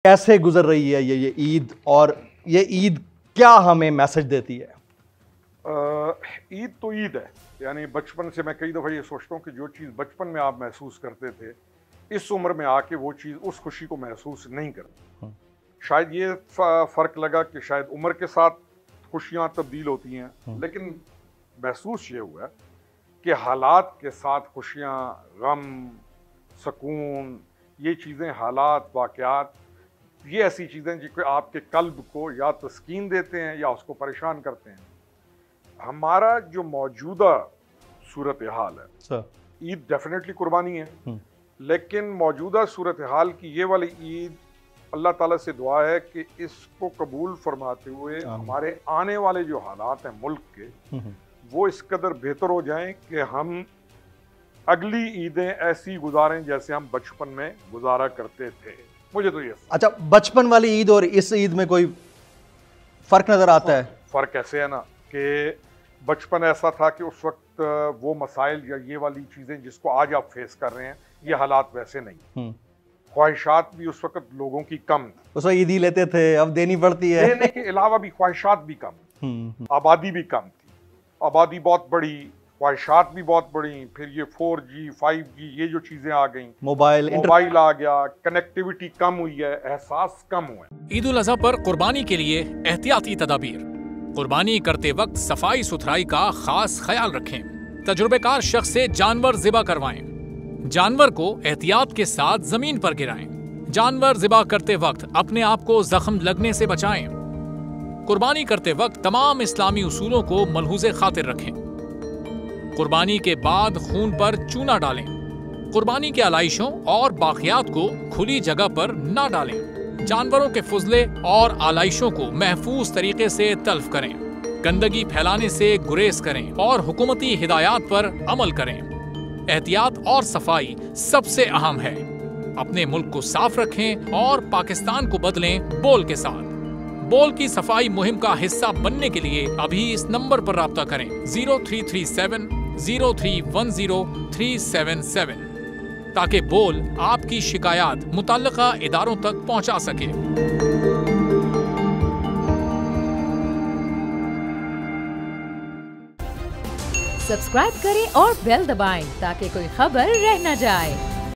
کیسے گزر رہی ہے یہ عید، اور یہ عید کیا ہمیں میسج دیتی ہے؟ عید تو عید ہے، یعنی بچپن سے میں کئی دفعہ یہ سوچتا ہوں کہ جو چیز بچپن میں آپ محسوس کرتے تھے اس عمر میں آ کے وہ چیز اس خوشی کو محسوس نہیں کرتے. شاید یہ فرق لگا کہ شاید عمر کے ساتھ خوشیاں تبدیل ہوتی ہیں، لیکن محسوس یہ ہوا کہ حالات کے ساتھ خوشیاں، غم، سکون، یہ چیزیں، حالات، واقعات، یہ ایسی چیزیں جو آپ کے قلب کو یا تسکین دیتے ہیں یا اس کو پریشان کرتے ہیں. ہمارا جو موجودہ صورتحال ہے، عید ڈیفینیٹلی قربانی ہے، لیکن موجودہ صورتحال کی یہ والی عید اللہ تعالیٰ سے دعا ہے کہ اس کو قبول فرماتے ہوئے ہمارے آنے والے جو حالات ہیں ملک کے، وہ اس قدر بہتر ہو جائیں کہ ہم اگلی عیدیں ایسی گزاریں جیسے ہم بچپن میں گزارا کرتے تھے. مجھے تو یہ اچھا، بچپن والی عید اور اس عید میں کوئی فرق نظر آتا ہے؟ فرق ایسے ہے نا کہ بچپن ایسا تھا کہ اس وقت وہ مسائل یا یہ والی چیزیں جس کو آج آپ فیس کر رہے ہیں، یہ حالات ویسے نہیں. خواہشات بھی اس وقت لوگوں کی کم تھی، اس وقت عیدی لیتے تھے، اب دینی پڑتی ہے. دینے کے علاوہ بھی خواہشات بھی کم، آبادی بھی کم تھی. آبادی بہت بڑی، خواہشات بھی بہت بڑی. پھر یہ 4G 5G یہ جو چیزیں آ گئیں، موبائل آ گیا، کنیکٹیوٹی کم ہوئی ہے، احساس کم ہوئے. عید الاضحیٰ پر قربانی کے لیے احتیاطی تدابیر. قربانی کرتے وقت صفائی ستھرائی کا خاص خیال رکھیں. تجربہ کار شخص سے جانور ذبح کروائیں. جانور کو احتیاط کے ساتھ زمین پر گرائیں. جانور ذبح کرتے وقت اپنے آپ کو زخم لگنے سے بچائیں. قربانی کرتے وقت تمام اسلامی اصولوں کو ملحوظ خاطر رکھیں. قربانی کے بعد خون پر چونا ڈالیں. قربانی کے علائشوں اور باقیات کو کھلی جگہ پر نہ ڈالیں. جانوروں کے فضلے اور علائشوں کو محفوظ طریقے سے تلف کریں. گندگی پھیلانے سے گریز کریں اور حکومتی ہدایات پر عمل کریں. احتیاط اور صفائی سب سے اہم ہے. اپنے ملک کو صاف رکھیں اور پاکستان کو بدلیں بول کے ساتھ. بول کی صفائی مہم کا حصہ بننے کے لیے ابھی اس نمبر پر رابطہ کریں: 0337 0310 377 تاکہ بول آپ کی شکایات متعلقہ اداروں تک پہنچا سکے. سبسکرائب کریں اور بیل دبائیں تاکہ کوئی خبر رہ نہ جائے.